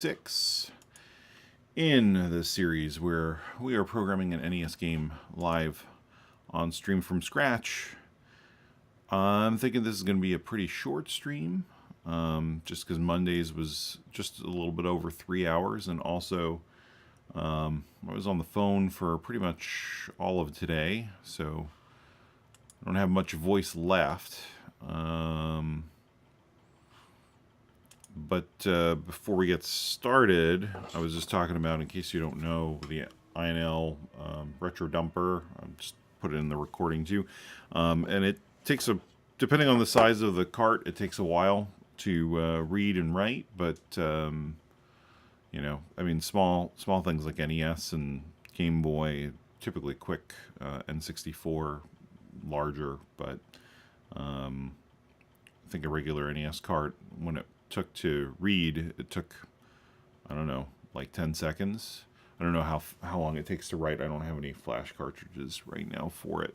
6 in the series where we are programming an NES game live on stream from scratch. I'm thinking this is going to be a pretty short stream, just because Mondays was just a little bit over 3 hours, and also I was on the phone for pretty much all of today, so I don't have much voice left. But before we get started, I was just talking about, in case you don't know, the INL retro dumper. I just put it in the recording too. And it takes depending on the size of the cart, it takes a while to read and write. But, you know, I mean, small things like NES and Game Boy, typically quick, N64, larger. But I think a regular NES cart, when it took to read, it took, I don't know, like 10 seconds. I don't know how long it takes to write. I don't have any flash cartridges right now for it.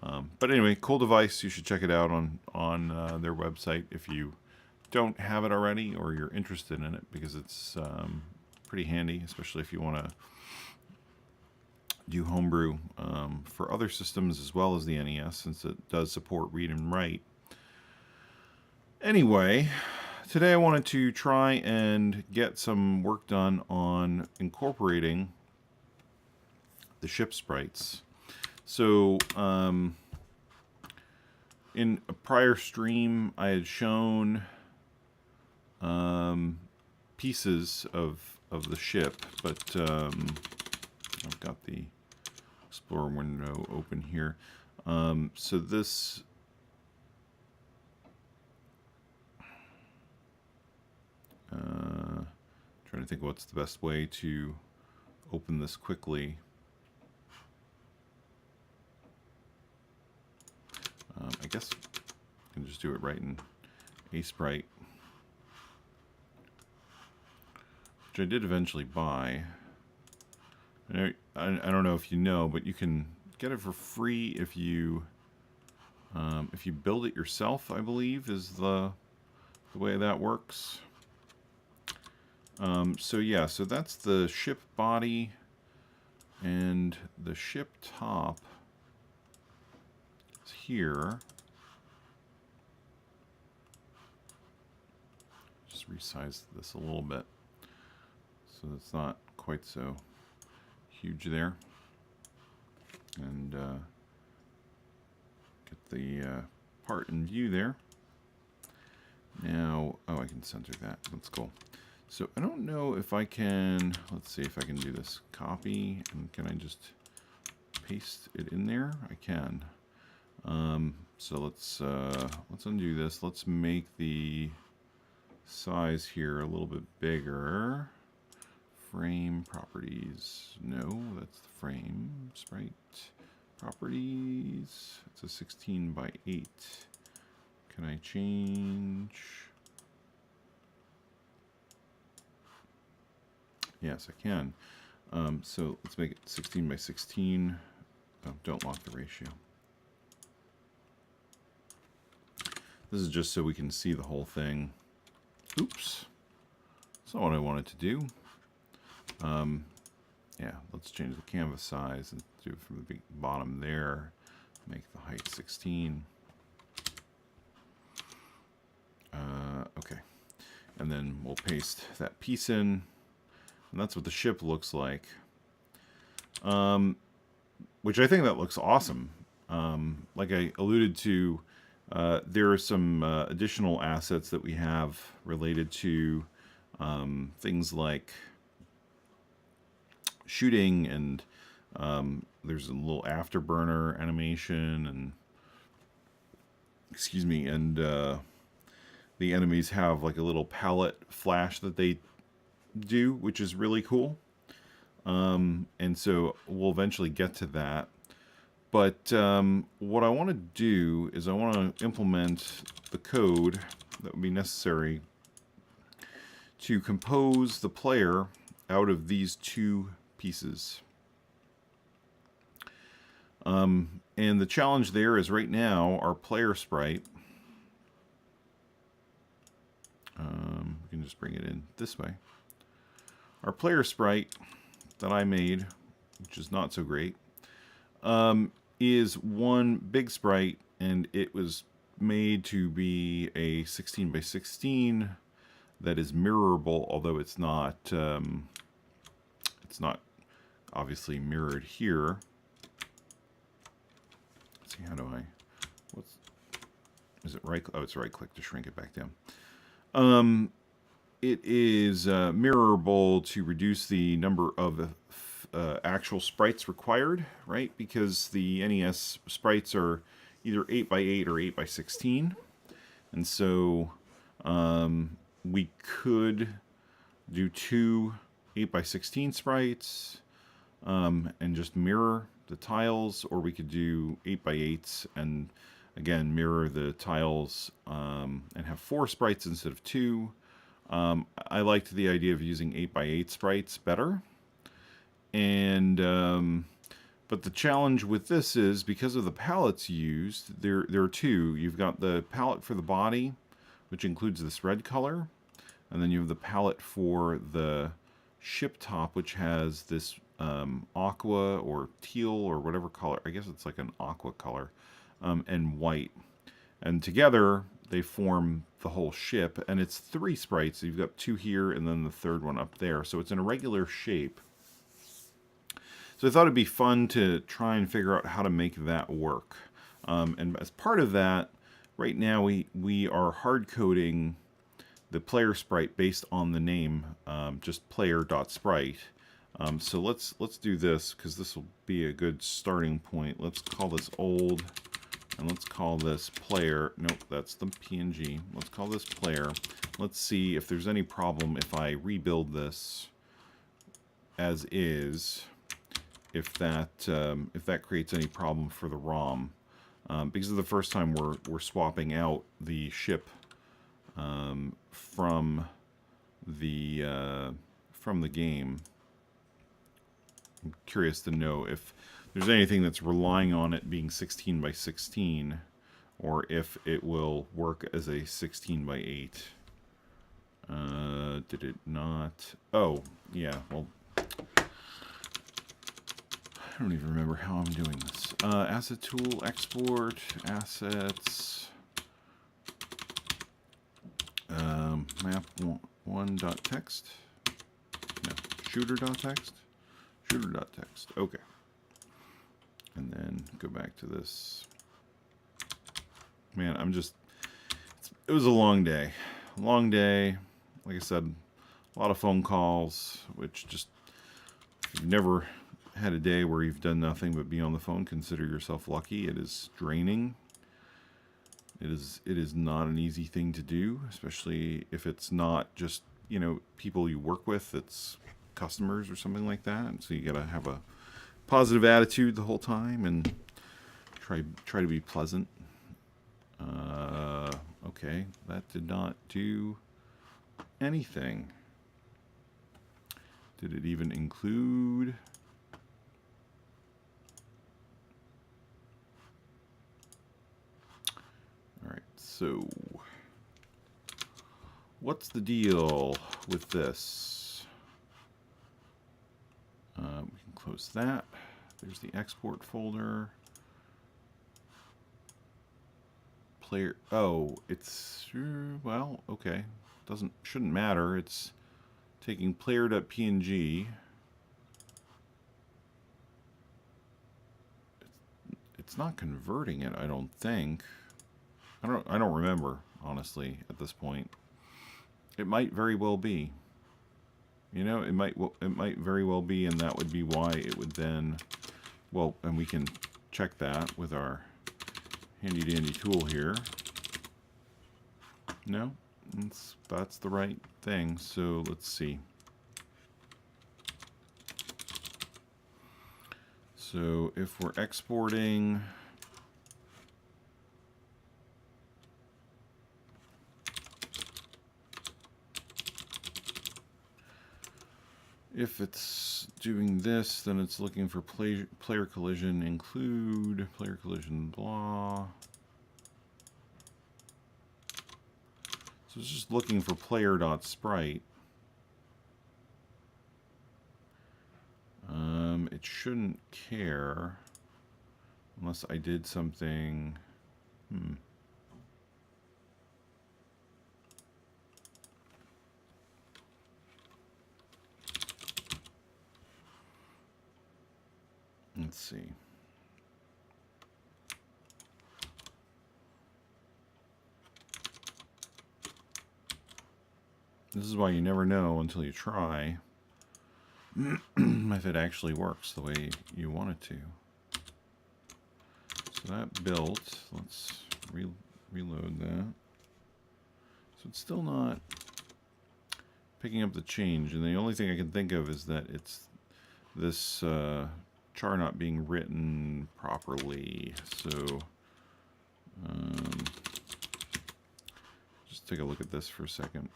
But anyway, cool device. You should check it out on their website if you don't have it already or you're interested in it, because it's pretty handy, especially if you want to do homebrew for other systems as well as the NES, since it does support read and write. Anyway, today I wanted to try and get some work done on incorporating the ship sprites. So, in a prior stream, I had shown pieces of the ship, but I've got the Explorer window open here. So this... trying to think what's the best way to open this quickly. I guess I can just do it right in a sprite, which I did eventually buy. I don't know if you know, but you can get it for free if you build it yourself, I believe, is the way that works. So yeah, so that's the ship body, and the ship top is here. Just resize this a little bit so it's not quite so huge there. And get the part in view there. Now, oh, I can center that. That's cool. So I don't know if I can, let's see if I can do this. Copy, and can I just paste it in there? I can. So let's undo this. Let's make the size here a little bit bigger. Frame properties. No, that's the frame. Sprite properties. It's a 16 by 8. Can I change? Yes, I can. So let's make it 16 by 16. Oh, don't lock the ratio. This is just so we can see the whole thing. Oops. That's not what I wanted to do. Yeah, let's change the canvas size and do it from the bottom there. Make the height 16. Okay. And then we'll paste that piece in. And that's what the ship looks like. Which I think that looks awesome. Like I alluded to, there are some additional assets that we have related to things like shooting, and there's a little afterburner animation, and excuse me, and the enemies have like a little palette flash that they do, which is really cool. And so we'll eventually get to that. But what I want to do is I want to implement the code that would be necessary to compose the player out of these two pieces. And the challenge there is, right now our player sprite, we can just bring it in this way. our player sprite that I made, which is not so great, is one big sprite, and it was made to be a 16 by 16 that is mirrorable, although it's not obviously mirrored here. Let's see, how do I, is it right? Oh, it's right click to shrink it back down. It is mirrorable to reduce the number of actual sprites required, right? Because the NES sprites are either 8 by 8 or 8 by 16. And so we could do 2 8 by 16 sprites and just mirror the tiles, or we could do 8 by 8s and again mirror the tiles and have 4 sprites instead of 2. I liked the idea of using 8 by 8 sprites better. And but the challenge with this is, because of the palettes used, there are two. You've got the palette for the body, which includes this red color, and then you have the palette for the ship top, which has this aqua or teal or whatever color. I guess it's like an aqua color, and white. And together they form the whole ship, and it's 3 sprites. So you've got 2 here and then the third one up there. So it's in a regular shape. So I thought it'd be fun to try and figure out how to make that work. And as part of that, right now we are hard coding the player sprite based on the name, just player.sprite. So let's do this, because this will be a good starting point. Let's call this old, and let's call this player. Nope, that's the PNG. Let's call this player. Let's see if there's any problem if I rebuild this as is. If that creates any problem for the ROM, because it's the first time we're swapping out the ship from the game. I'm curious to know if there's anything that's relying on it being 16 by 16, or if it will work as a 16 by 8. Did it not? Oh, yeah. Well, I don't even remember how I'm doing this. Asset Tool, export, assets, map1.txt. No, shooter.txt. Shooter.txt. Okay. And then go back to this. Man, it was a long day. Long day. Like I said, a lot of phone calls, which just, if you've never had a day where you've done nothing but be on the phone, consider yourself lucky. It is draining. It is not an easy thing to do, especially if it's not just, people you work with, it's customers or something like that. And so you gotta have a positive attitude the whole time and try to be pleasant. Okay, that did not do anything. Did it even include? Alright, so what's the deal with this? We can close that. There's the export folder. Player, oh, it's, well, okay. Shouldn't matter. It's taking player.png. It's not converting it, I don't think. I don't remember, honestly, at this point. It might very well be. It might very well be, and that would be why it would then, well, and we can check that with our handy dandy tool here. No, that's the right thing. So let's see. So if we're exporting, if it's doing this, then it's looking for player collision, include player collision, blah. So it's just looking for player.sprite. shouldn't care unless I did something. Let's see. This is why you never know until you try if it actually works the way you want it to. So that built. Let's reload that. So it's still not picking up the change, and the only thing I can think of is that it's this char not being written properly. So just take a look at this for a second.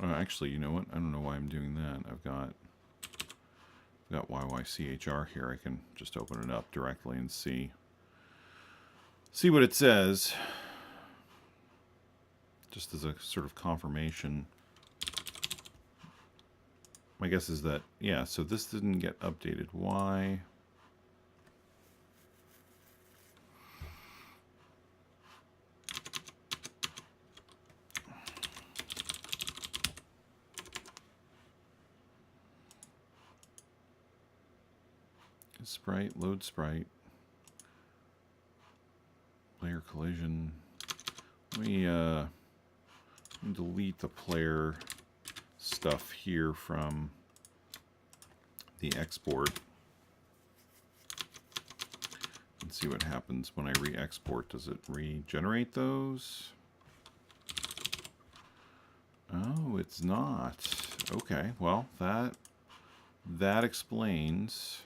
Actually, you know what? I don't know why I'm doing that. I've got YYCHR here. I can just open it up directly and see what it says. Just as a sort of confirmation. My guess is that, yeah, so this didn't get updated. Why? Sprite, load sprite, player collision. Let me delete the player stuff here from the export and see what happens when I re-export. Does it regenerate those? Oh, it's not. Okay, well, that explains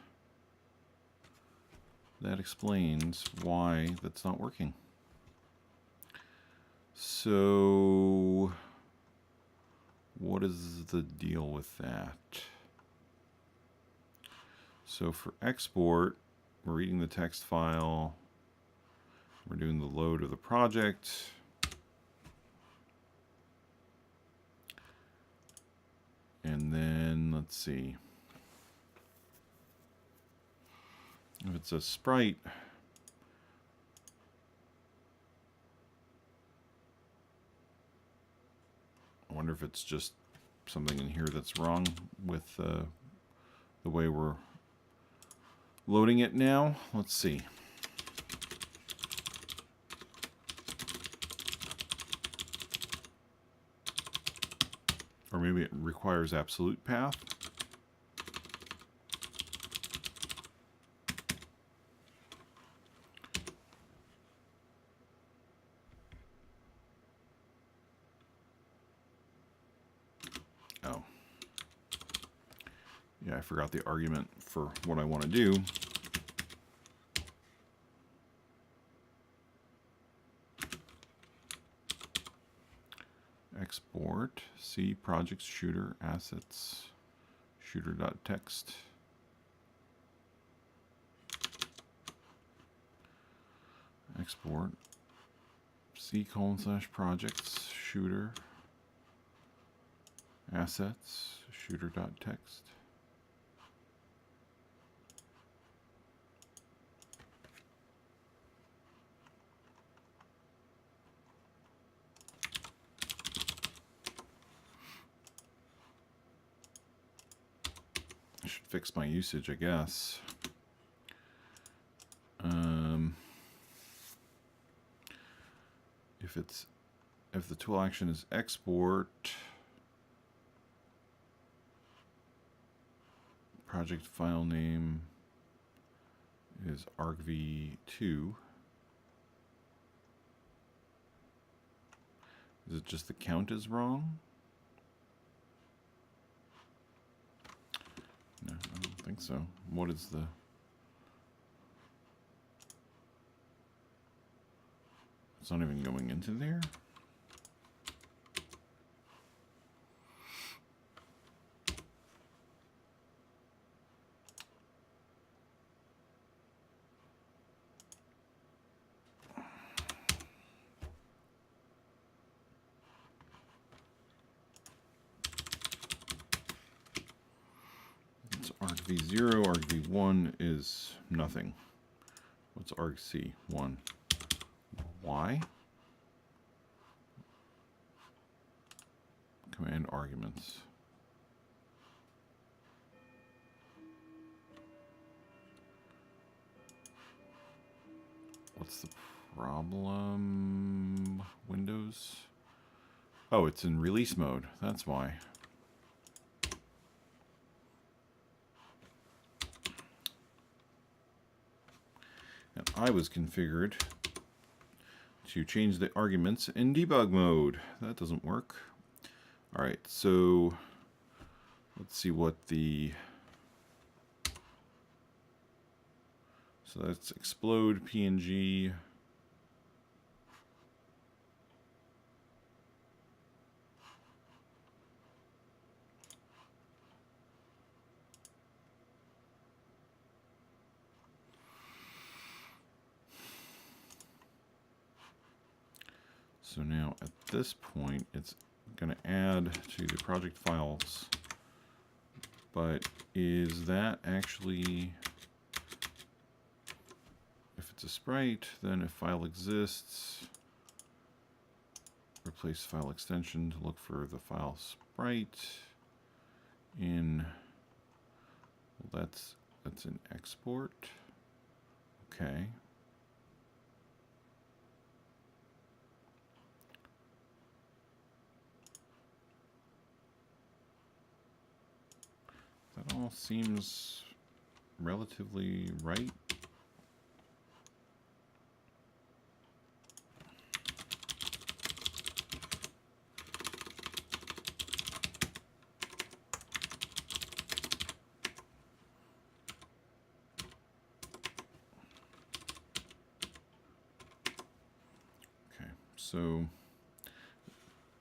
why that's not working. So what is the deal with that? So for export, we're reading the text file, we're doing the load of the project, and then let's see. If it's a sprite, I wonder if it's just something in here that's wrong with the way we're loading it now. Let's see. Or maybe it requires absolute path. Yeah, I forgot the argument for what I want to do. Export, C, projects, shooter, assets, shooter.txt. Export, C:/projects, shooter, assets, shooter.txt. I should fix my usage, I guess. If the tool action is export, project file name is argv2. Is it just the count is wrong? No, I don't think so. What is the... It's not even going into there? argv0, argv1 is nothing. What's argc1? Y? Command arguments. What's the problem? Windows? Oh, it's in release mode. That's why. And I was configured to change the arguments in debug mode. That doesn't work. All right, so let's see what the... So that's explode PNG. So now at this point, it's going to add to the project files. But is that actually... If it's a sprite, then if file exists, replace file extension to look for the file sprite in, well, that's an export. Okay. That all seems relatively right. So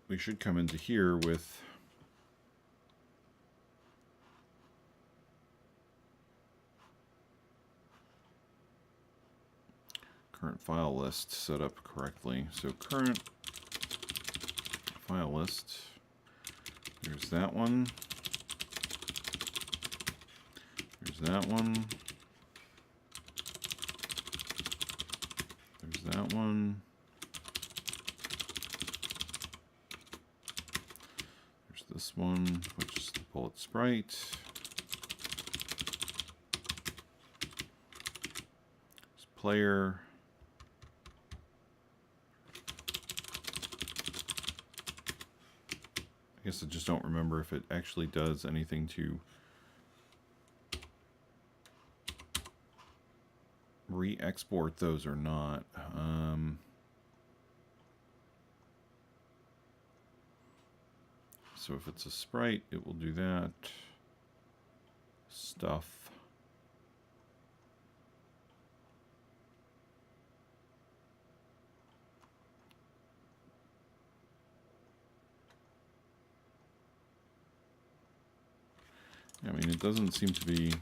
we should come into here with current file list set up correctly. So current file list, there's that one, there's that one, there's that one. This one, which is the bullet sprite. There's player. I guess I just don't remember if it actually does anything to re-export those or not. So if it's a sprite, it will do that stuff. I mean, it doesn't seem to be...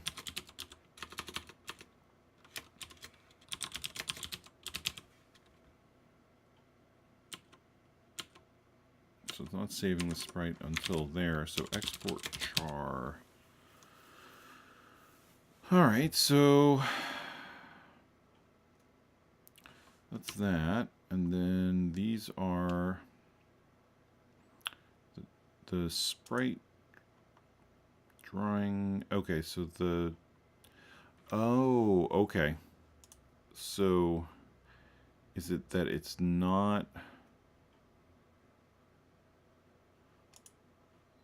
So it's not saving the sprite until there. So export char. All right, so that's that. And then these are the sprite drawing. Okay, so the... Oh, okay. So is it that it's not...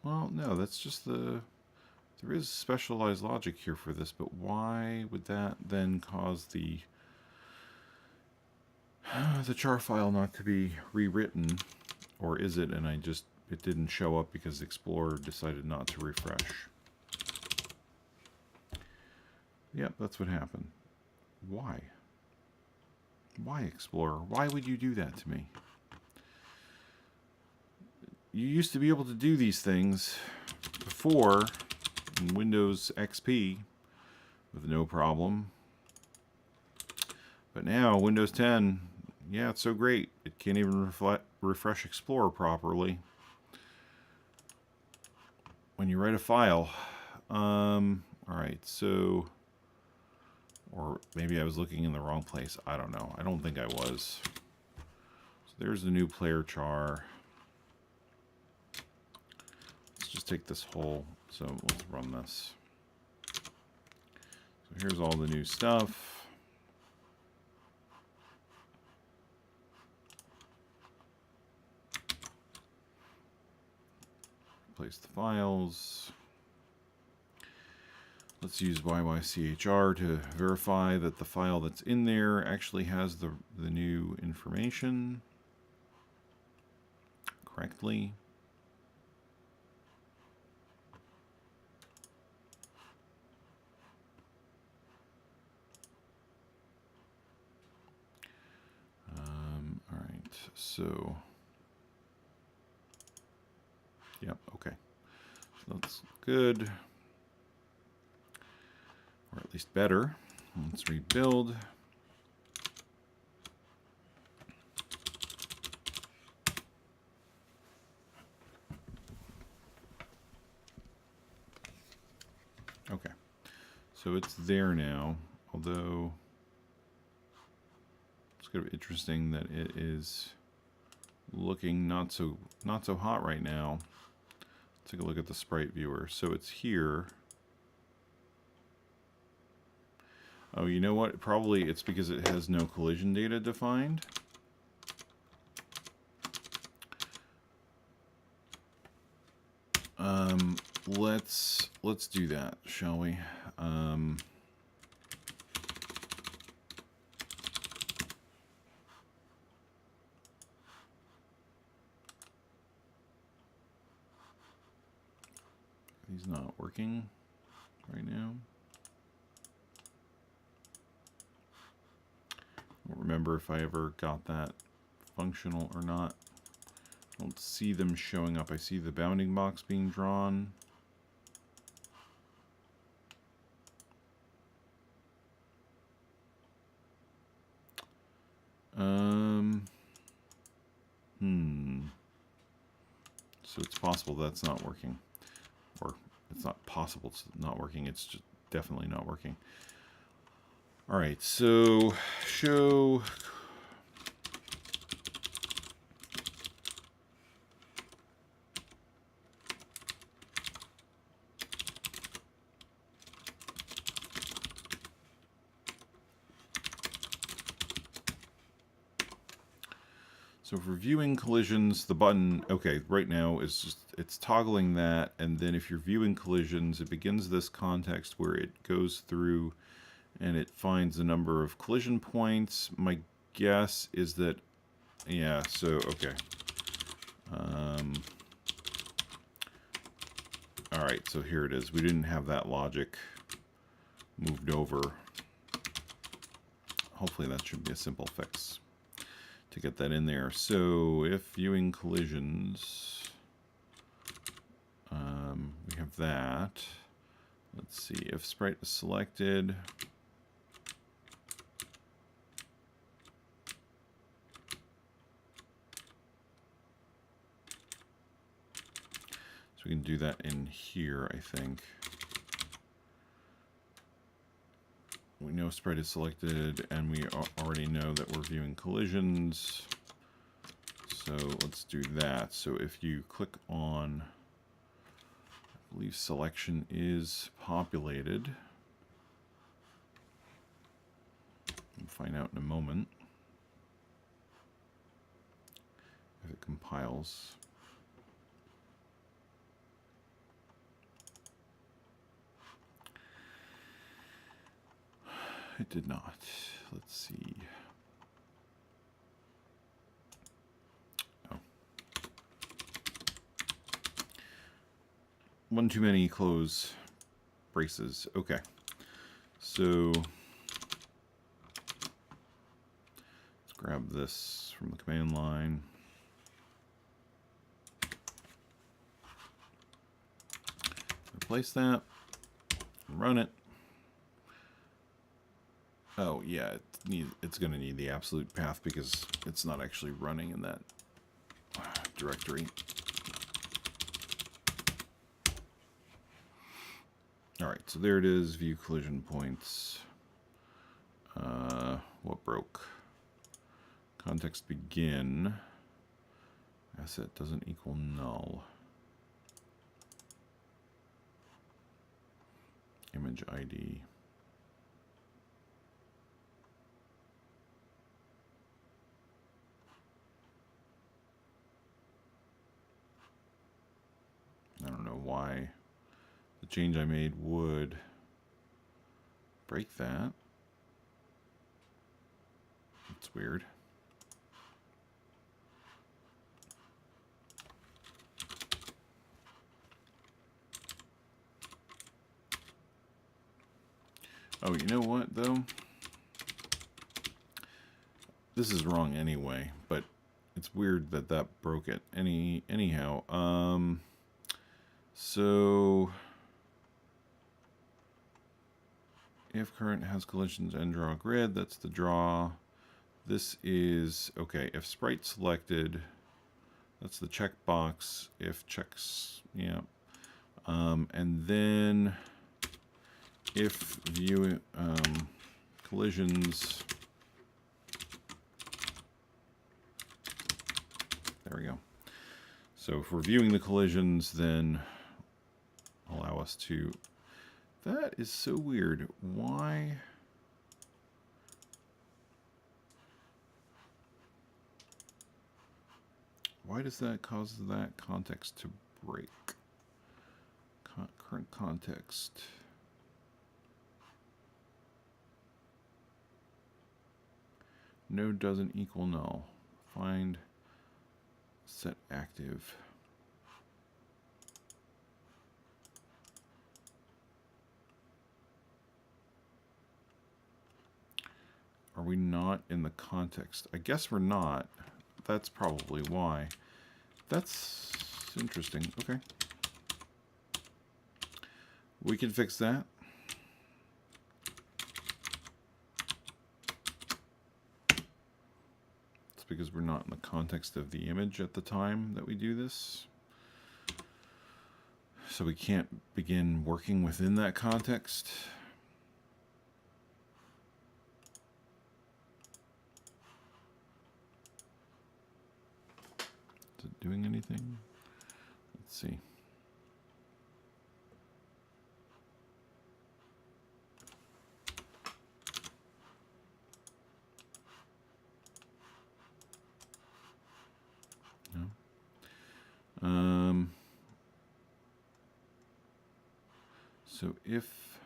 Well, no, that's just the... There is specialized logic here for this, but why would that then cause the char file not to be rewritten? Or is it, and it didn't show up because Explorer decided not to refresh? Yep, that's what happened. Why? Why, Explorer? Why would you do that to me? You used to be able to do these things before in Windows XP with no problem. But now, Windows 10, yeah, it's so great. It can't even refresh Explorer properly when you write a file. All right, so, or maybe I was looking in the wrong place. I don't know. I don't think I was. So there's the new player char. Let's just take this whole, so let's run this. So here's all the new stuff. Place the files. Let's use YYCHR to verify that the file that's in there actually has the new information correctly. All right, so, yep, okay. So that's good, or at least better. Let's rebuild. Okay, so it's there now, although it's kind of interesting that it is looking not so hot right now. Let's take a look at the sprite viewer. So it's here. Oh, you know what? Probably it's because it has no collision data defined. Let's do that, shall we? He's not working right now. I don't remember if I ever got that functional or not. I don't see them showing up. I see the bounding box being drawn. So it's possible that's not working. Or it's not possible it's not working. It's just definitely not working. All right, so show. So for viewing collisions, the button, okay, right now is just, it's toggling that, and then if you're viewing collisions, it begins this context where it goes through and it finds the number of collision points. My guess is that, yeah, so, okay. All right, so here it is. We didn't have that logic moved over. Hopefully that should be a simple fix to get that in there. So if viewing collisions, we have that. Let's see, if sprite is selected, so we can do that in here, I think. We know sprite is selected, and we already know that we're viewing collisions. So let's do that. So if you click on, I believe selection is populated. We'll find out in a moment if it compiles. It did not. Let's see. Oh. One too many close braces. Okay. So let's grab this from the command line. Replace that. Run it. Oh yeah, it's going to need the absolute path because it's not actually running in that directory. All right, so there it is, view collision points. What broke? Context begin. Asset doesn't equal null. Image ID. I don't know why the change I made would break that. That's weird. Oh, you know what, though? This is wrong anyway, but it's weird that that broke it. Anyhow, so if current has collisions and draw grid, that's the draw. This is, okay, if sprite selected, that's the checkbox. If checks, yeah. And then if view collisions, there we go. So if we're viewing the collisions, then allow us to, that is so weird. Why does that cause that context to break? Current context. Node doesn't equal null. Find set active. Are we not in the context? I guess we're not. That's probably why. That's interesting. Okay. We can fix that. It's because we're not in the context of the image at the time that we do this. So we can't begin working within that context. Is it doing anything? Let's see. So if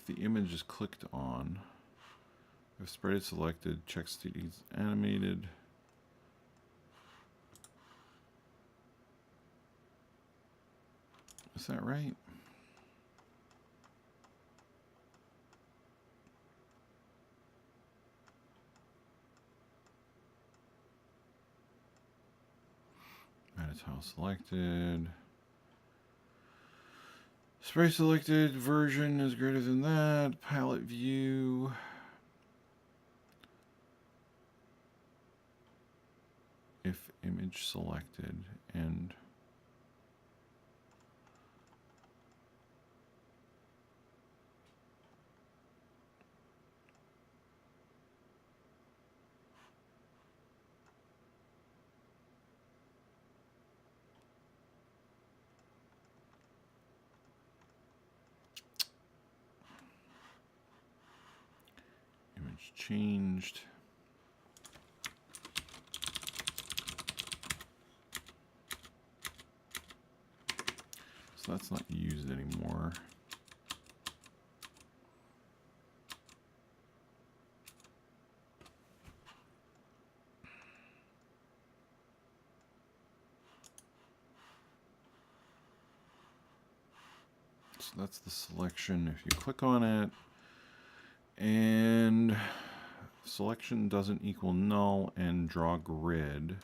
the image is clicked on, if sprite is selected, check state is animated, is that right? Manage tile selected. Sprite selected, version is greater than that, palette view. If image selected and image changed. So that's not used anymore. So that's the selection. If you click on it and selection doesn't equal null and draw grid,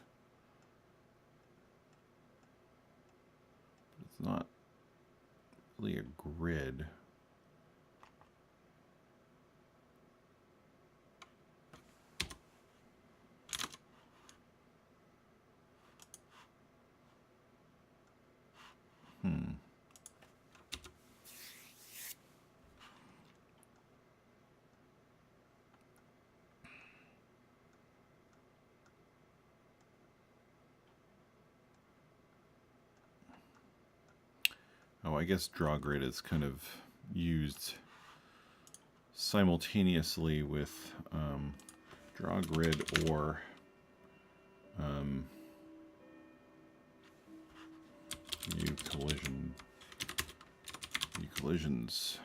it's not really a grid. Oh, I guess draw grid is kind of used simultaneously with draw grid or view collisions.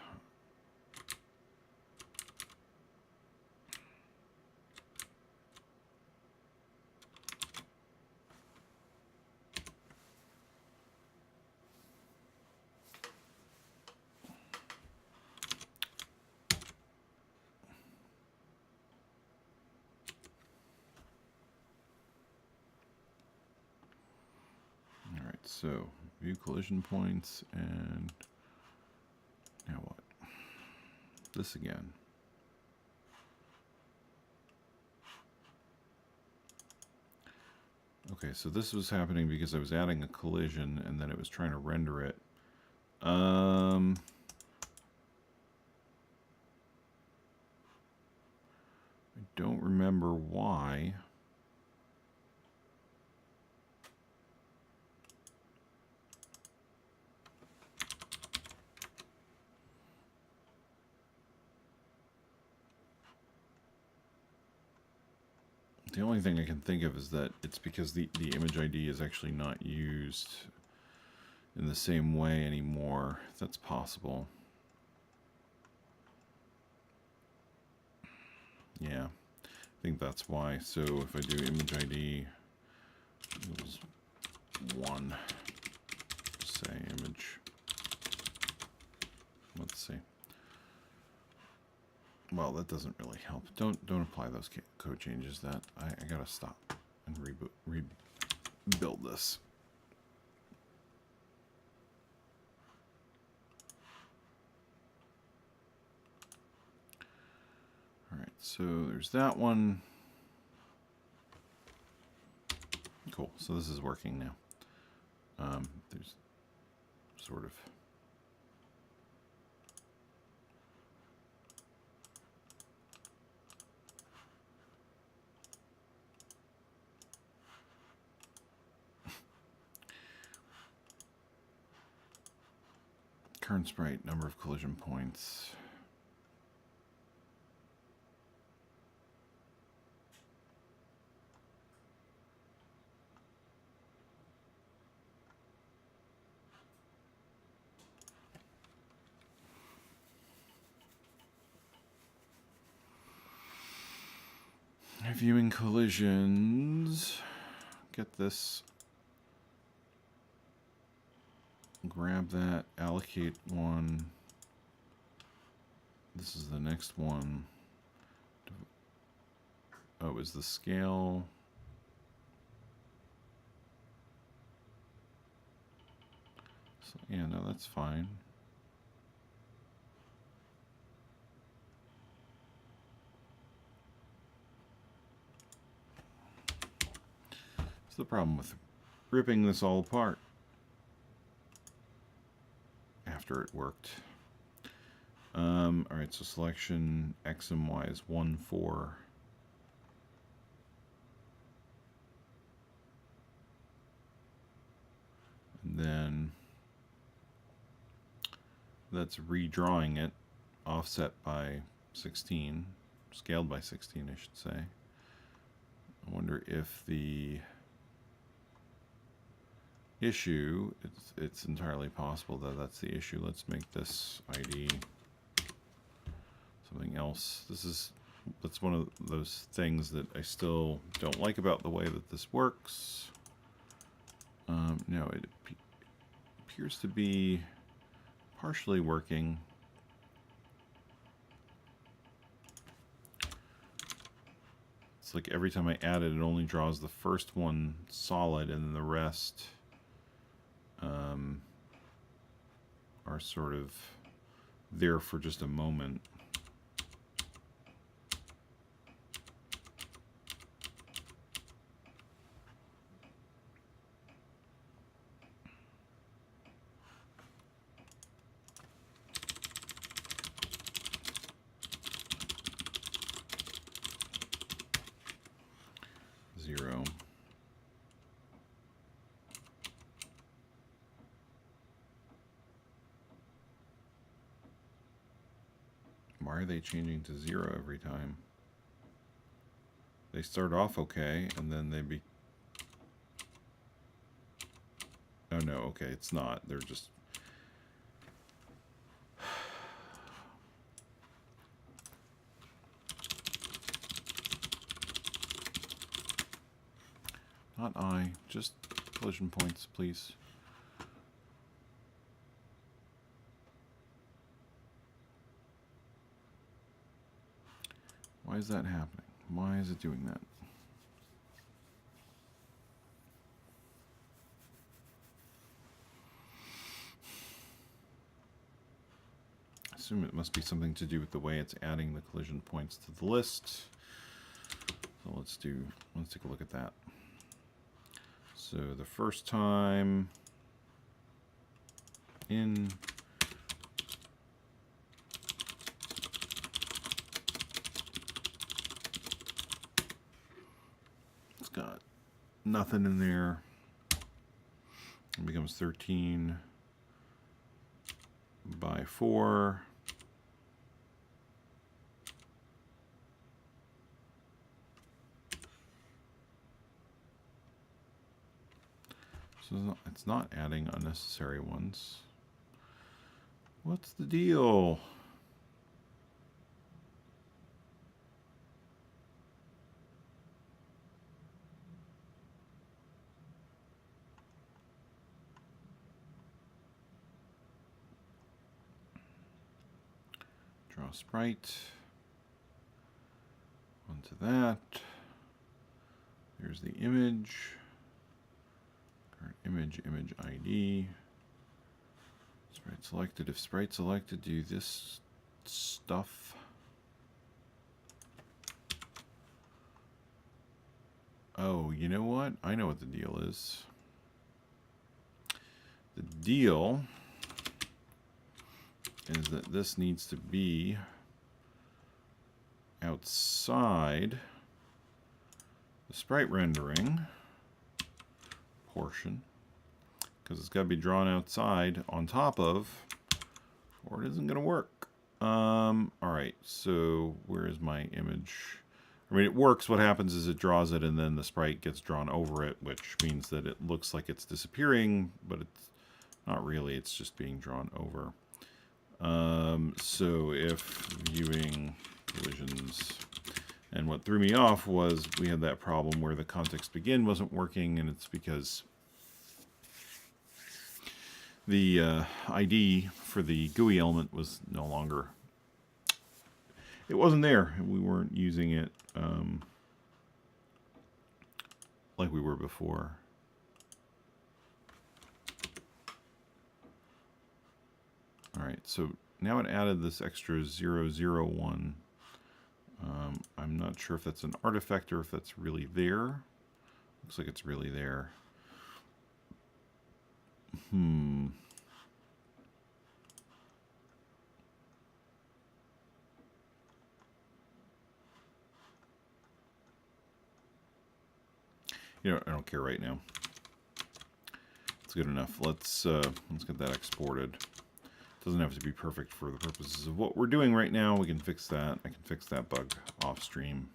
So, view collision points, and now what? This again. Okay, so this was happening because I was adding a collision, and then it was trying to render it. I don't remember why. The only thing I can think of is that it's because the image ID is actually not used in the same way anymore. That's possible. Yeah, I think that's why. So if I do image ID equals 1, say image, let's see. Well, that doesn't really help. Don't apply those code changes. That I gotta stop and rebuild this. All right, so there's that one. Cool. So this is working now. There's sort of. Current sprite, number of collision points. Viewing collisions. Get this. Grab that, allocate one. This is the next one. Oh, is the scale. So, yeah, no, that's fine. What's the problem with ripping this all apart after it worked? All right, so selection X and Y is 1, 4. And then that's redrawing it, offset by 16, scaled by 16, I should say. I wonder if the issue, it's entirely possible that that's the issue. Let's make this ID something else. That's one of those things that I still don't like about the way that this works. No, it appears to be partially working. It's like every time I add it, it only draws the first one solid, and then the rest are sort of there for just a moment. Why are they changing to 0 every time? They start off okay, and then they be... Oh no, okay, it's not. They're just... Not I, just collision points, please. Why is that happening? Why is it doing that? I assume it must be something to do with the way it's adding the collision points to the list. So let's take a look at that. So the first time in it's got nothing in there. It becomes 13 by 4. So it's not adding unnecessary ones. What's the deal? Draw sprite. Onto that. There's the image. Current image ID. Sprite selected. If sprite selected, do this stuff. Oh, you know what? I know what the deal is. The deal is that this needs to be outside the sprite rendering portion, because it's got to be drawn outside on top of, or it isn't going to work. All right, so where is my image? I mean, it works. What happens is it draws it, and then the sprite gets drawn over it, which means that it looks like it's disappearing, but it's not really. It's just being drawn over. So if viewing collisions, and what threw me off was we had that problem where the context begin wasn't working, and it's because the ID for the GUI element was no longer, it wasn't there. We weren't using it like we were before. All right, so now it added this extra 001. I'm not sure if that's an artifact or if that's really there. Looks like it's really there. You know, I don't care right now. It's good enough. Let's get that exported. Doesn't have to be perfect for the purposes of what we're doing right now. We can fix that. I can fix that bug off stream.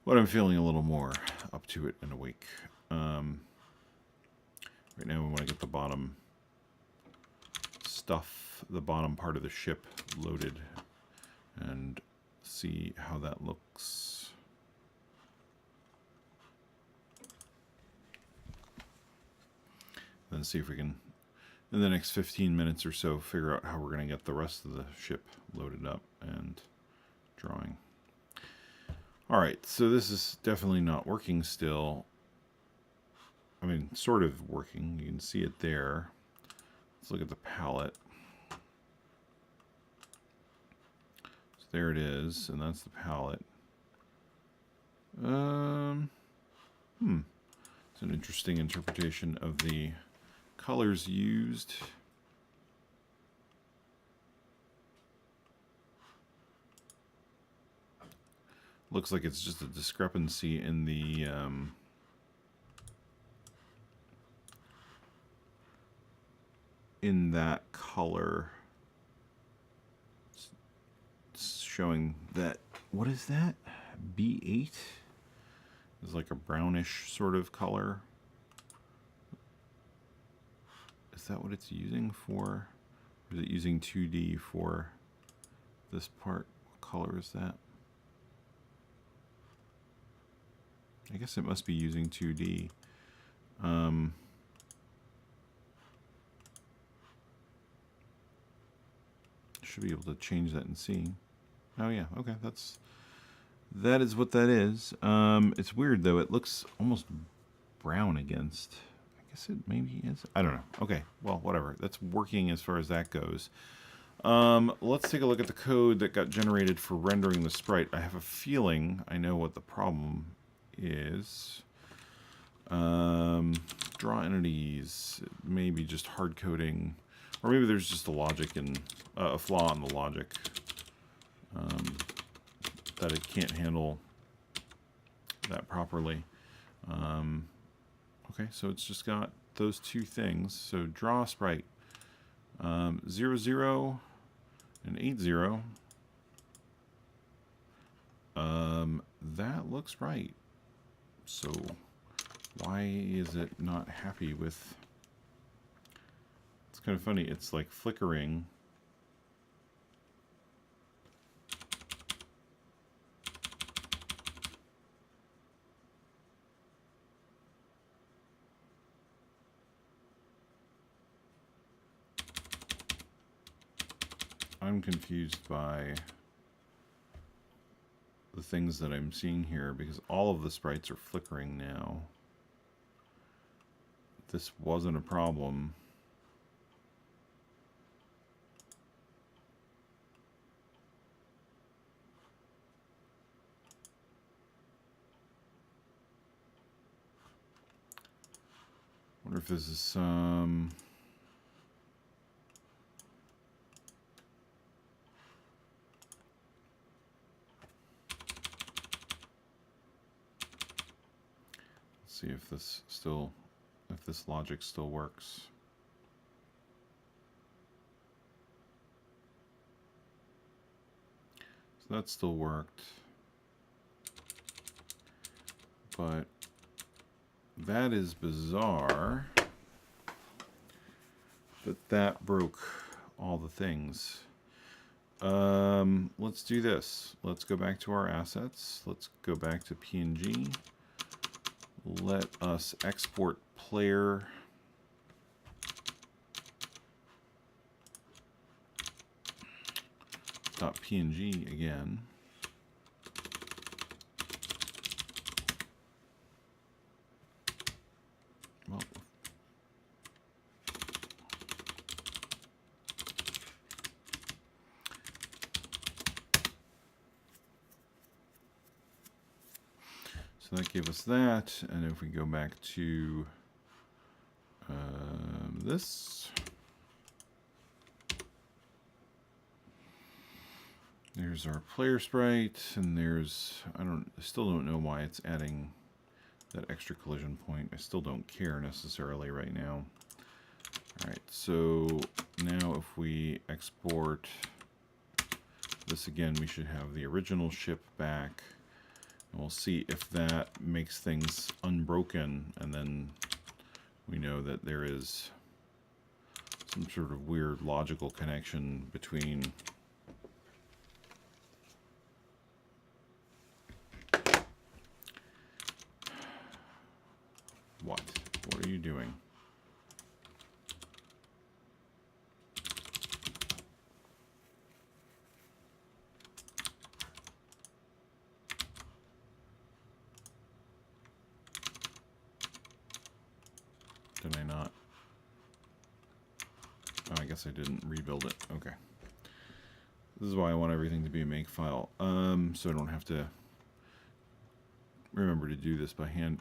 But I'm feeling a little more up to it and awake. Right now we want to get the bottom stuff, the bottom part of the ship loaded and see how that looks. Then see if we can, in the next 15 minutes or so, figure out how we're going to get the rest of the ship loaded up and drawing. Alright, so this is definitely not working still. I mean, sort of working. You can see it there. Let's look at the palette. So there it is, and that's the palette. It's an interesting interpretation of the colors used. Looks like it's just a discrepancy in the in that color showing that, what is that? B8 is like a brownish sort of color. Is that what it's using for? Or is it using 2D for this part? What color is that? I guess it must be using 2D. Should be able to change that and see. Oh yeah, okay, that is what that is. It's weird though. It looks almost brown against. I guess it maybe is. I don't know. Okay, well, whatever. That's working as far as that goes. Let's take a look at the code that got generated for rendering the sprite. I have a feeling I know what the problem is. Draw entities. Maybe just hard coding, or maybe there's just a logic and a flaw in the logic. That it can't handle that properly. Okay, so it's just got those two things. So draw sprite 0, 0, and 8, 0. That looks right. So why is it not happy with? It's kind of funny. It's like flickering. I'm confused by the things that I'm seeing here because all of the sprites are flickering now. This wasn't a problem. I wonder if this is some... see if this logic still works. So that still worked, but that is bizarre that broke all the things. Let's do this. Let's go back to our assets. Let's go back to PNG. Let us export player .png again. Well, so that gave us that, and if we go back to this, there's our player sprite, and there's, I still don't know why it's adding that extra collision point. I still don't care necessarily right now. All right, so now if we export this again, we should have the original ship back. And we'll see if that makes things unbroken, and then we know that there is some sort of weird logical connection between what? What are you doing? Did I not? Oh, I guess I didn't rebuild it. Okay. This is why I want everything to be a make file. So I don't have to remember to do this by hand.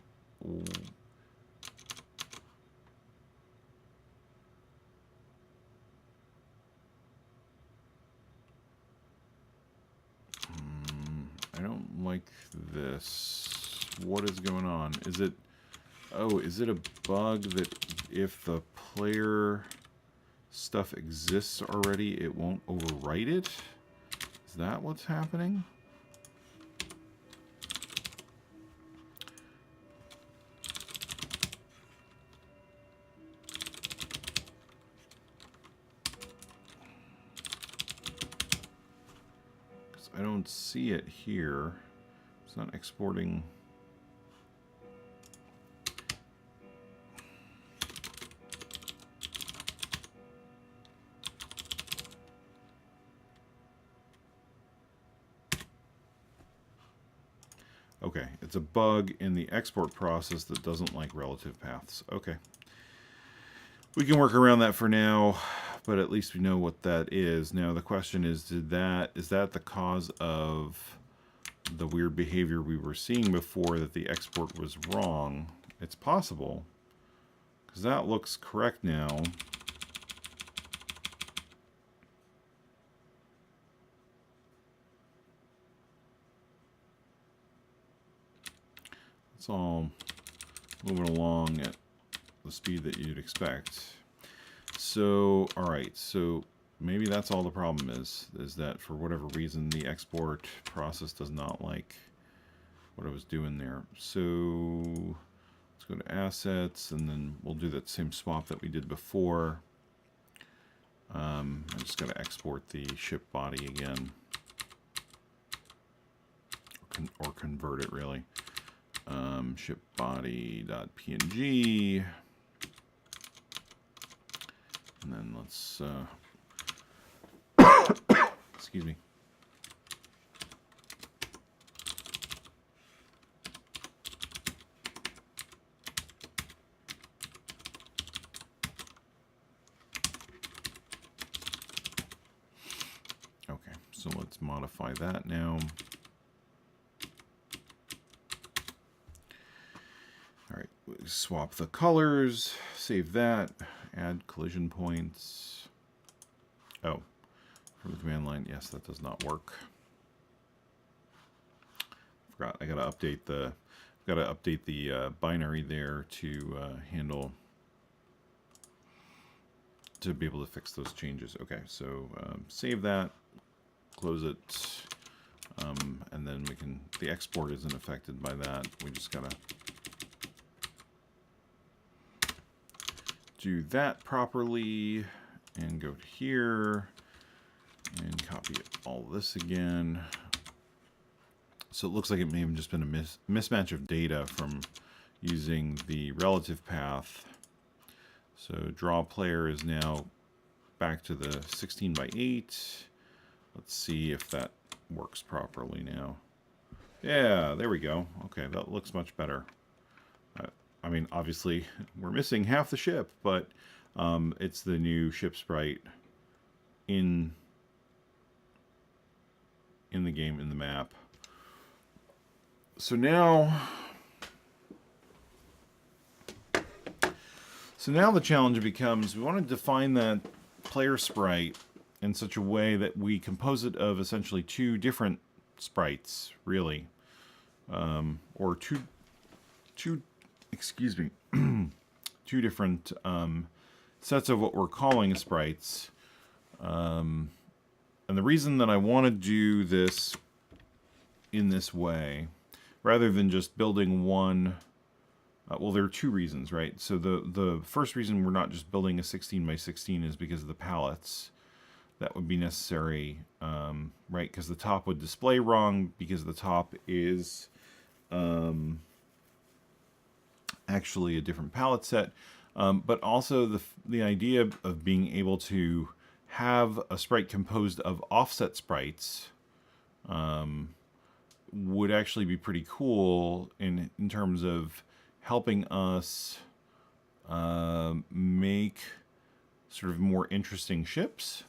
I don't like this. What is going on? Is it... Oh, is it a bug that if the player stuff exists already, it won't overwrite it? Is that what's happening? Because I don't see it here. It's not exporting. Okay, it's a bug in the export process that doesn't like relative paths. Okay. We can work around that for now, but at least we know what that is. Now the question is, is that the cause of the weird behavior we were seeing before, that the export was wrong? It's possible, because that looks correct now. It's all moving along at the speed that you'd expect. So, alright, so maybe that's all the problem is that for whatever reason the export process does not like what I was doing there. So, let's go to assets, and then we'll do that same swap that we did before. I'm just going to export the ship body again. Or convert it, really. Ship body.png, and then let's excuse me. Okay, so let's modify that now. Swap the colors, save that, add collision points. Oh, from the command line, yes, that does not work. Forgot, I gotta update the binary there to handle, to be able to fix those changes. Okay, so save that, close it, and then we can, the export isn't affected by that. We just gotta do that properly and go to here and copy all this again. So it looks like it may have just been a mismatch of data from using the relative path. So draw player is now back to the 16 by 8. Let's see if that works properly now. Yeah, there we go. Okay, that looks much better. I mean, obviously, we're missing half the ship, but it's the new ship sprite in the game, in the map. So now the challenge becomes, we want to define that player sprite in such a way that we compose it of essentially two different sprites, really, or two excuse me, two different sets of what we're calling sprites. And the reason that I want to do this in this way, rather than just building one, well, there are two reasons, right? So the first reason we're not just building a 16 by 16 is because of the palettes. That would be necessary, right? Because the top would display wrong, because the top is actually a different palette set, but also the idea of being able to have a sprite composed of offset sprites would actually be pretty cool in terms of helping us make sort of more interesting ships.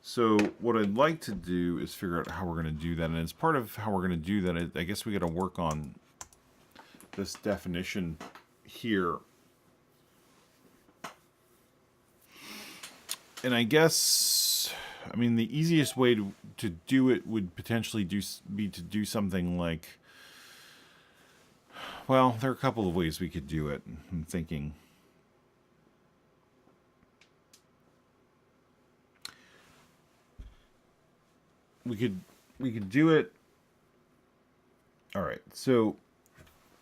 So what I'd like to do is figure out how we're going to do that, and as part of how we're going to do that, I guess we got to work on this definition here. And I guess, I mean, the easiest way to do it would potentially be to do something like, well, there are a couple of ways we could do it, I'm thinking. we could do it. All right, so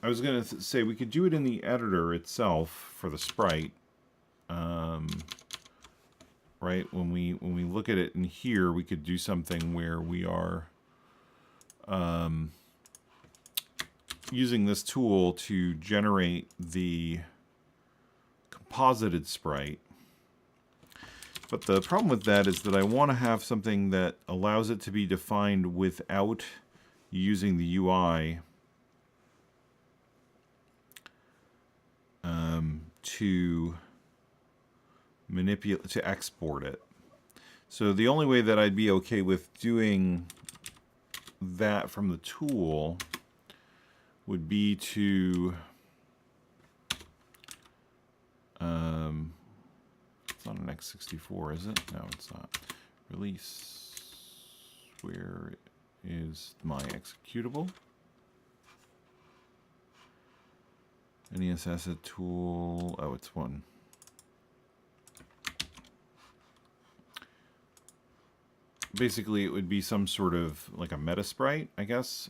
I was going to say we could do it in the editor itself for the sprite. Right, when we look at it in here, we could do something where we are using this tool to generate the composited sprite. But the problem with that is that I want to have something that allows it to be defined without using the UI to manipulate, to export it. So the only way that I'd be okay with doing that from the tool would be to it's not an x64, is it? No, it's not. Release, where is my executable? NES Asset Tool, oh, it's one. Basically, it would be some sort of like a meta sprite, I guess.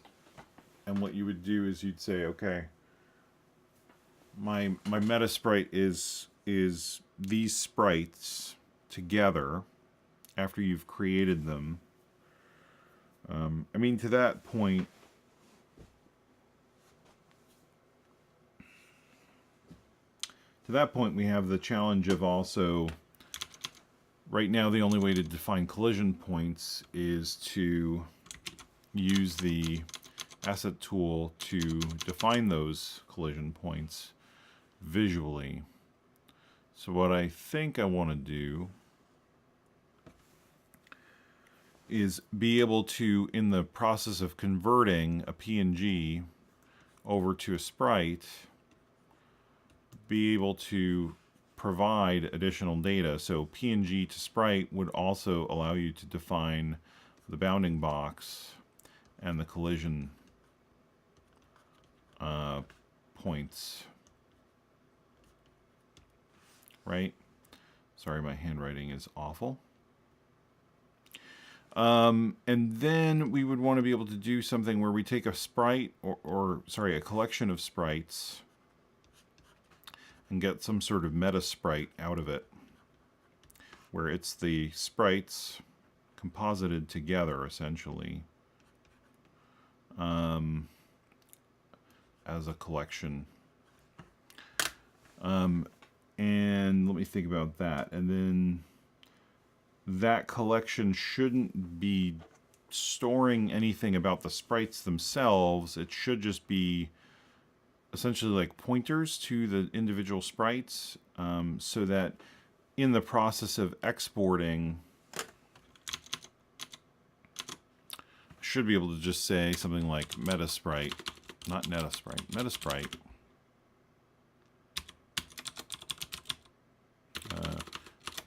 And what you would do is you'd say, okay, my meta sprite is these sprites together after you've created them. I mean, to that point, we have the challenge of also, right now the only way to define collision points is to use the asset tool to define those collision points visually. So what I think I want to do is be able to, in the process of converting a PNG over to a sprite, be able to provide additional data. So PNG to sprite would also allow you to define the bounding box and the collision points. Right? Sorry, my handwriting is awful. And then we would want to be able to do something where we take a sprite, or sorry, a collection of sprites, and get some sort of meta sprite out of it, where it's the sprites composited together, essentially, as a collection. And let me think about that. And then that collection shouldn't be storing anything about the sprites themselves. It should just be essentially like pointers to the individual sprites, so that in the process of exporting, I should be able to just say something like meta sprite, not neta sprite, meta sprite.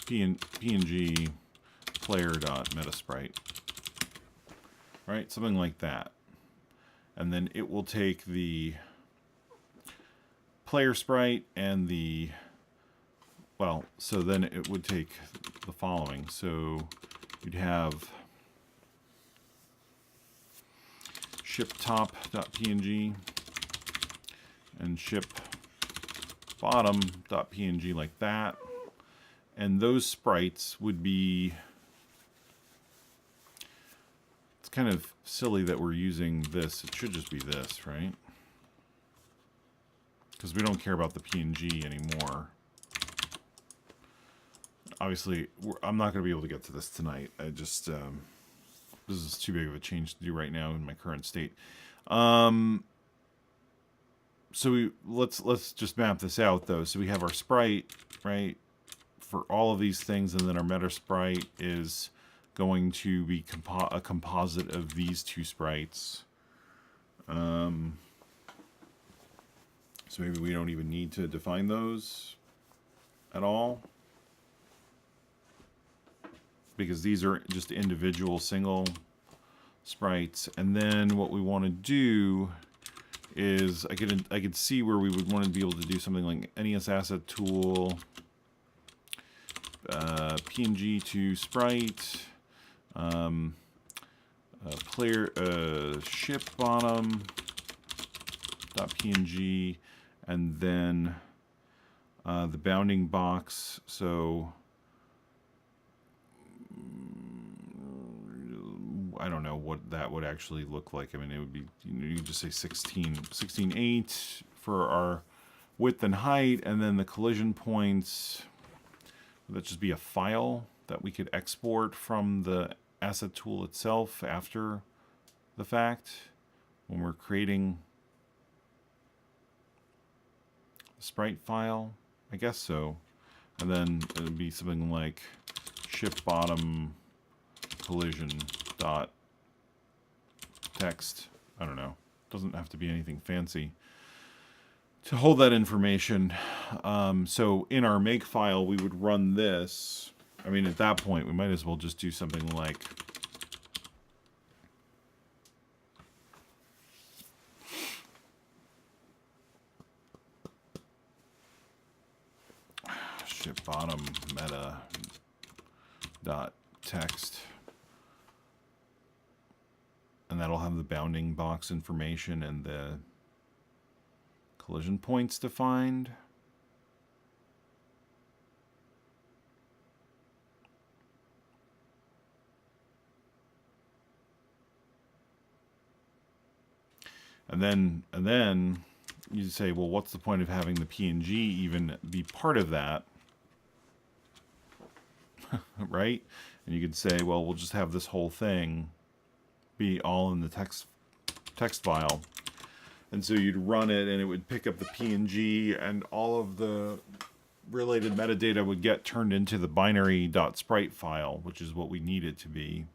PNG player.metasprite, right? Something like that. And then it will take the player sprite and the, well, so then it would take the following. So you'd have ship top.png and ship bottom.png like that. And those sprites would be, it's kind of silly that we're using this. It should just be this, right? Because we don't care about the PNG anymore. Obviously, I'm not going to be able to get to this tonight. I just, this is too big of a change to do right now in my current state. So let's just map this out though. So we have our sprite, right, for all of these things, and then our meta sprite is going to be a composite of these two sprites. So maybe we don't even need to define those at all, because these are just individual single sprites. And then what we want to do is I could see where we would want to be able to do something like NES Asset Tool, PNG to sprite, player ship bottom .png, and then the bounding box. So I don't know what that would actually look like. I mean, it would be, you just say 16.8 for our width and height, and then the collision points. Would that just be a file that we could export from the asset tool itself after the fact when we're creating the sprite file? I guess so. And then it would be something like ship bottom collision dot text. I don't know. Doesn't have to be anything fancy to hold that information. So in our make file, we would run this. I mean, at that point, we might as well just do something like ship bottom meta dot text, and that'll have the bounding box information and the collision points defined. And then you say, well, what's the point of having the PNG even be part of that? Right? And you could say, well, we'll just have this whole thing be all in the text file. And so you'd run it, and it would pick up the PNG, and all of the related metadata would get turned into the binary.sprite file, which is what we need it to be.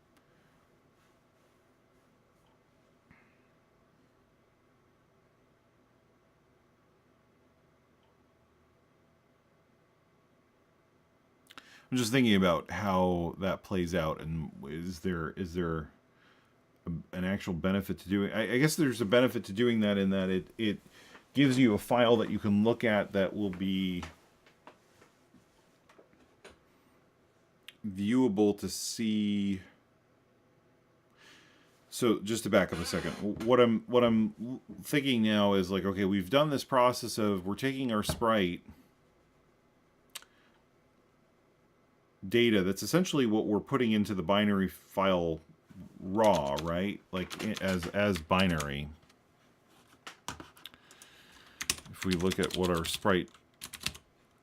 I'm just thinking about how that plays out, and is there an actual benefit to doing? I guess there's a benefit to doing that in that it gives you a file that you can look at that will be viewable to see. So just to back up a second, what I'm thinking now is like, okay, we've done this process of we're taking our sprite data, that's essentially what we're putting into the binary file raw, right? Like as binary. If we look at what our sprite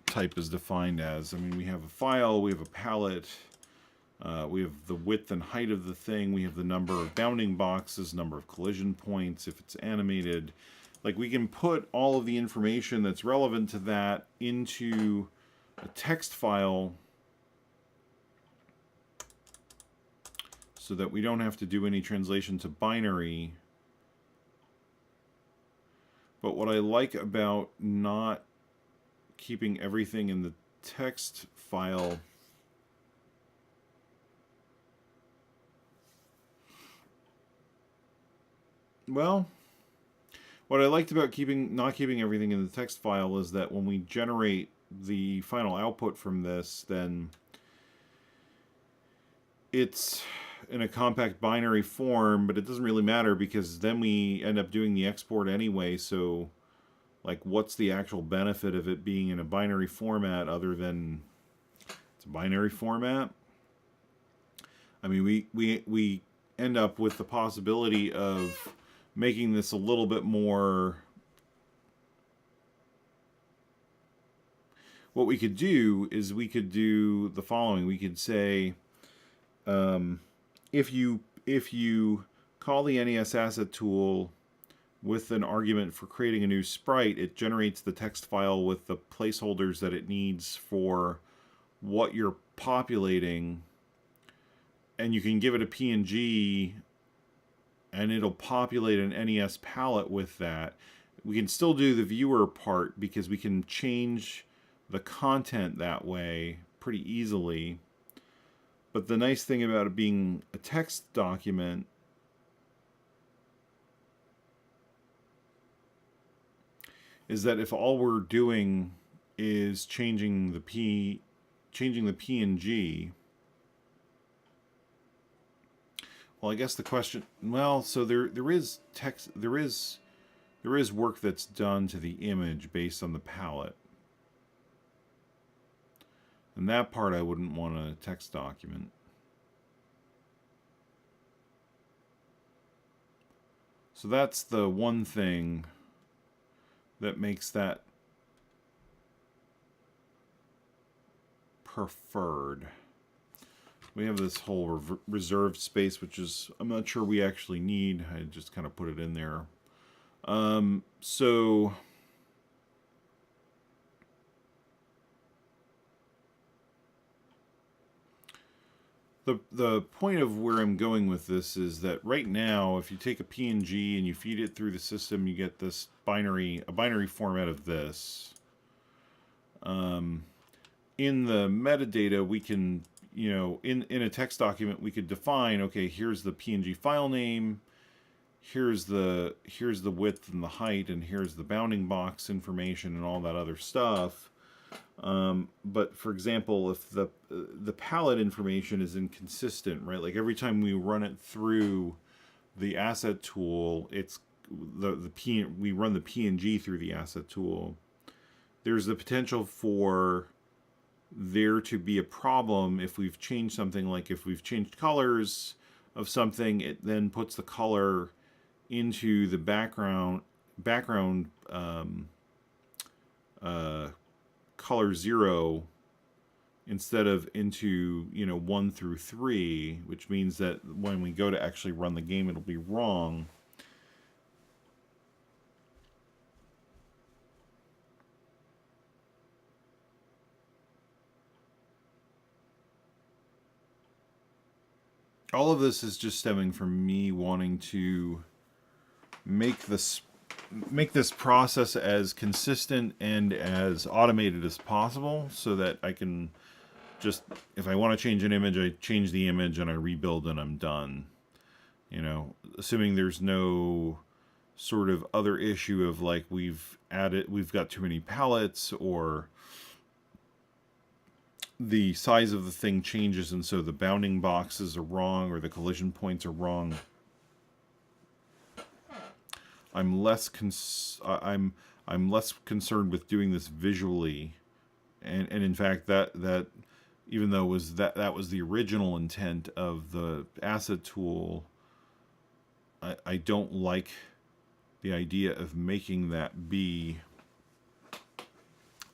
type is defined as, I mean, we have a file, we have a palette, we have the width and height of the thing, we have the number of bounding boxes, number of collision points, if it's animated. Like, we can put all of the information that's relevant to that into a text file so that we don't have to do any translation to binary. But what I like about not keeping everything in the text file what I liked about not keeping everything in the text file is that when we generate the final output from this, then it's in a compact binary form, but it doesn't really matter because then we end up doing the export anyway. So, like, what's the actual benefit of it being in a binary format other than it's a binary format? I mean, we end up with the possibility of making this a little bit more. What we could do is we could do the following. We could say, if you call the NES Asset Tool with an argument for creating a new sprite, it generates the text file with the placeholders that it needs for what you're populating, and you can give it a PNG and it'll populate an NES palette with that. We can still do the viewer part because we can change the content that way pretty easily. But the nice thing about it being a text document is that if all we're doing is changing the PNG, Well, I guess the question. Well, so there is text. There is work that's done to the image based on the palette, and that part I wouldn't want a text document. So that's the one thing that makes that preferred. We have this whole reserved space, which is, I'm not sure we actually need. I just kind of put it in there. So the point of where I'm going with this is that right now, if you take a PNG and you feed it through the system, you get this a binary format of this. In the metadata, we can, in a text document, we could define, okay, here's the PNG file name, here's the width and the height, and here's the bounding box information and all that other stuff. But for example, if the palette information is inconsistent, right? Like every time we run it through the asset tool, it's we run the PNG through the asset tool. There's the potential for there to be a problem if we've changed something, like if we've changed colors of something, it then puts the color into the background color 0 instead of into 1 through 3, which means that when we go to actually run the game, it'll be wrong. All of this is just stemming from me wanting to make this process as consistent and as automated as possible, so that I can just, if I want to change an image, I change the image and I rebuild and I'm done. Assuming there's no sort of other issue of like we've got too many palettes, or the size of the thing changes and so the bounding boxes are wrong or the collision points are wrong. I'm less concerned with doing this visually, and in fact that even though that was the original intent of the asset tool, I don't like the idea of making that be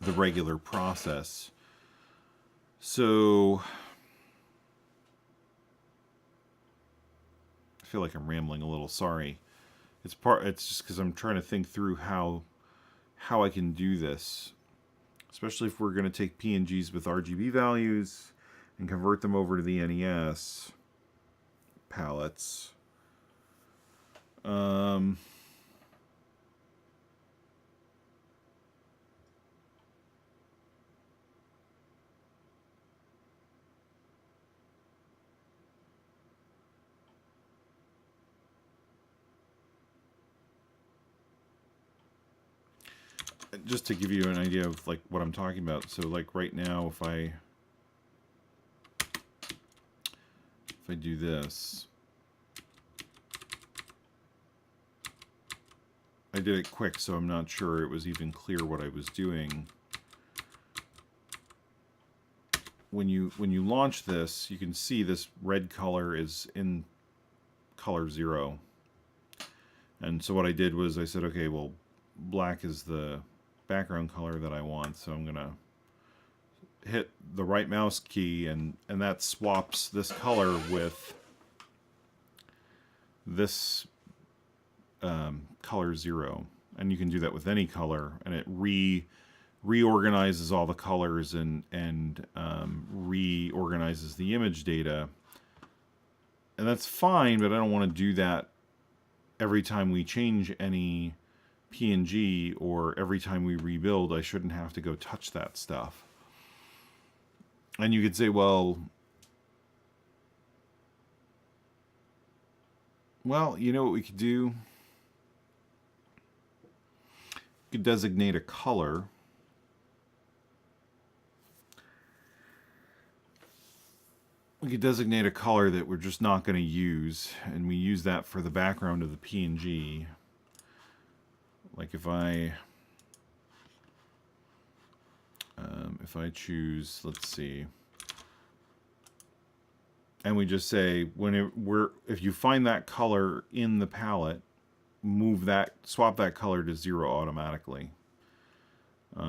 the regular process. So I feel like I'm rambling a little, sorry. It's just because I'm trying to think through how I can do this, especially if we're going to take PNGs with RGB values and convert them over to the NES palettes. Just to give you an idea of like what I'm talking about. So like right now, if I do this, I did it quick, so I'm not sure it was even clear what I was doing. When you launch this, you can see this red color is in color 0. And so what I did was I said, okay, well, black is the background color that I want, so I'm gonna hit the right mouse key and that swaps this color with this color 0. And you can do that with any color, and it reorganizes all the colors and reorganizes the image data. And that's fine, but I don't want to do that every time we change any PNG or every time we rebuild. I shouldn't have to go touch that stuff. And you could say, well, you know what we could do? We could designate a color. we could designate a color that we're just not going to use, and we use that for the background of the PNG. Like if I choose, let's see, and we just say if you find that color in the palette, swap that color to 0 automatically. I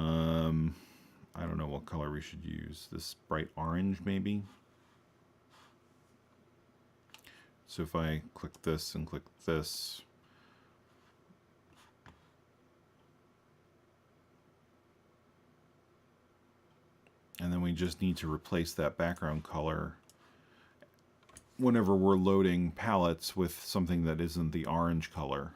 don't know what color we should use. This bright orange, maybe. So if I click this and click this, and then we just need to replace that background color whenever we're loading palettes with something that isn't the orange color.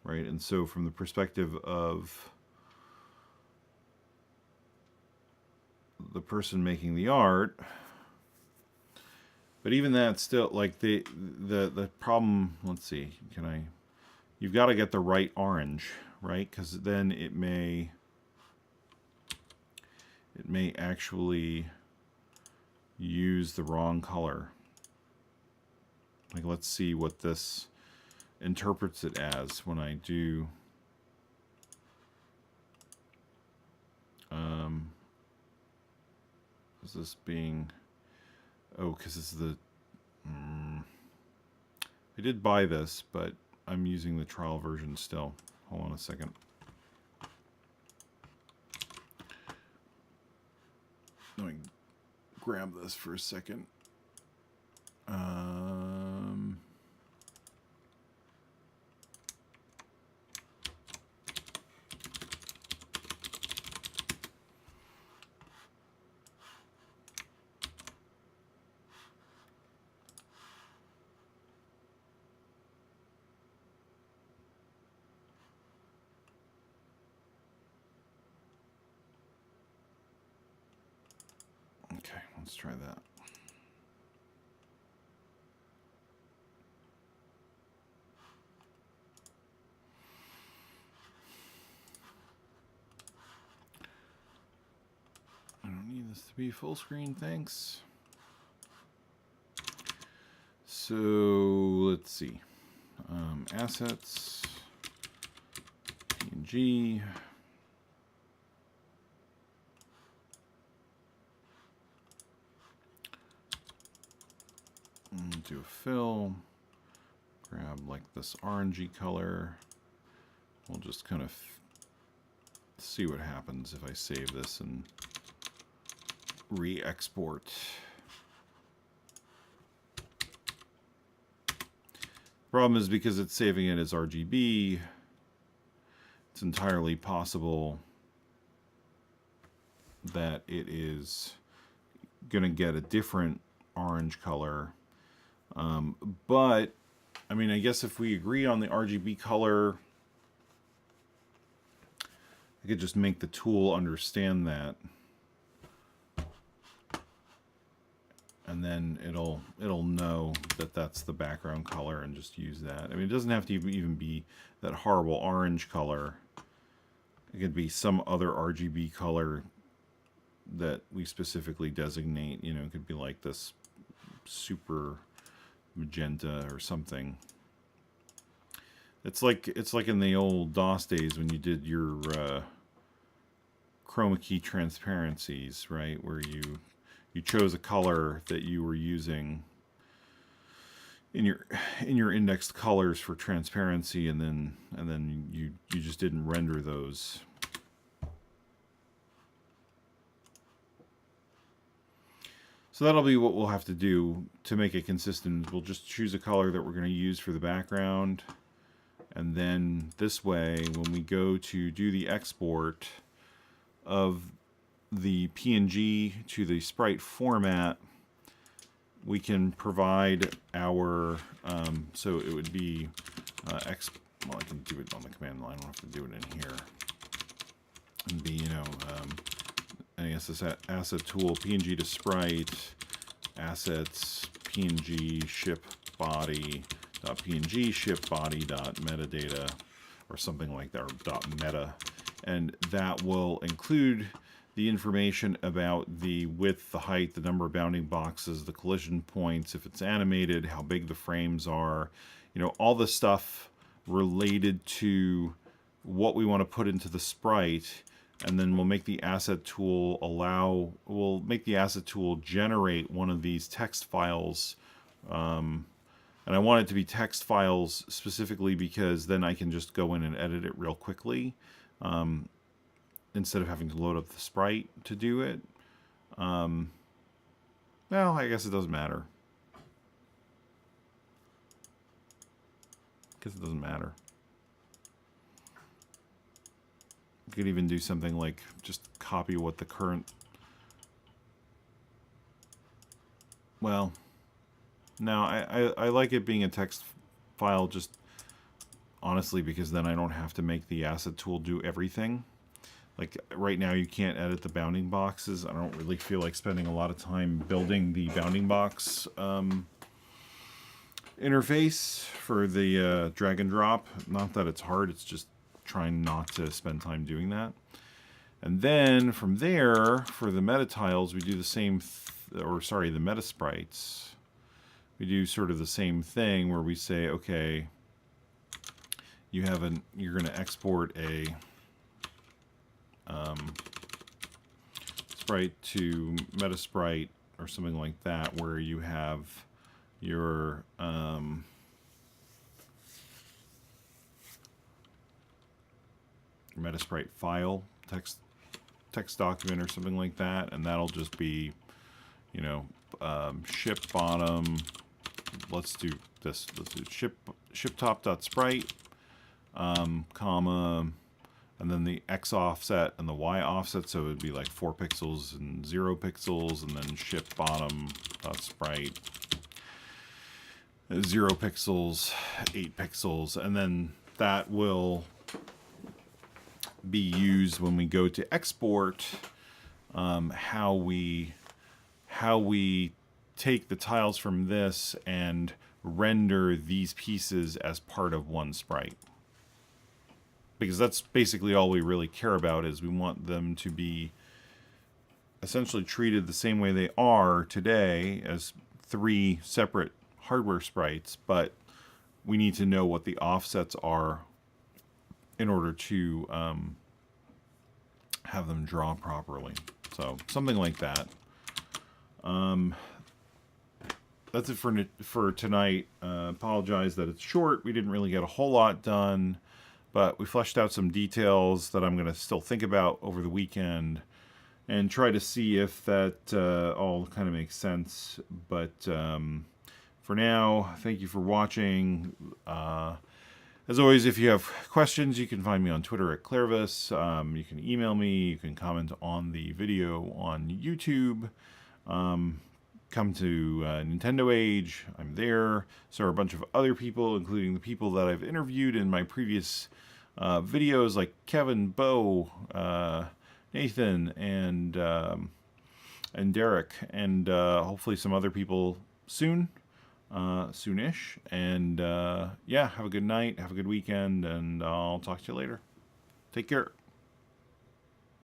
Right, and so from the perspective of the person making the art, but even that still, like the problem, let's see, you've got to get the right orange, right? Because then it may actually use the wrong color. Like, let's see what this interprets it as when I do is this being, oh, because it's the I did buy this, but I'm using the trial version still. Hold on a second. Let me grab this for a second. Okay, let's try that. I don't need this to be full screen, thanks. So let's see. Assets, PNG. Do a fill, grab like this orangey color. We'll just kind of see what happens if I save this and re-export. Problem is, because it's saving it as RGB, it's entirely possible that it is going to get a different orange color. But I mean, I guess if we agree on the RGB color, I could just make the tool understand that, and then it'll know that that's the background color and just use that. I mean, it doesn't have to even be that horrible orange color. It could be some other RGB color that we specifically designate. You know, it could be like this super magenta or something. It's like in the old DOS days when you did your chroma key transparencies, right? Where you chose a color that you were using in your indexed colors for transparency, and then you just didn't render those. So that'll be what we'll have to do to make it consistent. We'll just choose a color that we're going to use for the background. And then this way, when we go to do the export of the PNG to the sprite format, we can provide our, so it would be, well, I can do it on the command line. I don't have to do it in here. And be, NES Asset Tool, PNG to sprite, assets, PNG, ship body, .png, ship body, .metadata, or something like that, or .meta. And that will include the information about the width, the height, the number of bounding boxes, the collision points, if it's animated, how big the frames are, you know, all the stuff related to what we want to put into the sprite. And then we'll make the asset tool generate one of these text files. And I want it to be text files specifically because then I can just go in and edit it real quickly. Instead of having to load up the sprite to do it. Well, I guess it doesn't matter. It doesn't matter. You could even do something like just copy what the current... Well, no, I like it being a text file just honestly because then I don't have to make the asset tool do everything. Like right now you can't edit the bounding boxes. I don't really feel like spending a lot of time building the bounding box interface for the drag and drop. Not that it's hard, it's just trying not to spend time doing that. And then from there, for the meta tiles, we do the same, the meta sprites. We do sort of the same thing where we say, okay, you're going to export a sprite to meta sprite or something like that, where you have your meta sprite file, text document or something like that, and that'll just be, you know, ship bottom. Let's do this. Let's do ship top.sprite, comma, and then the X offset and the Y offset, so it would be like 4 pixels and 0 pixels, and then ship bottom.sprite, 0 pixels, 8 pixels, and then that will be used when we go to export. How we take the tiles from this and render these pieces as part of one sprite. Because that's basically all we really care about, is we want them to be essentially treated the same way they are today as 3 separate hardware sprites, but we need to know what the offsets are in order to have them draw properly. So something like that. That's it for tonight. Apologize that it's short. We didn't really get a whole lot done, but we fleshed out some details that I'm going to still think about over the weekend and try to see if that all kind of makes sense. But for now, thank you for watching. As always, if you have questions, you can find me on Twitter at Clairvis. You can email me. You can comment on the video on YouTube. Come to Nintendo Age. I'm there. So are a bunch of other people, including the people that I've interviewed in my previous videos, like Kevin, Bo, Nathan, and Derek, and hopefully some other people soon. Soonish. And yeah, have a good night, have a good weekend, and I'll talk to you later. Take care.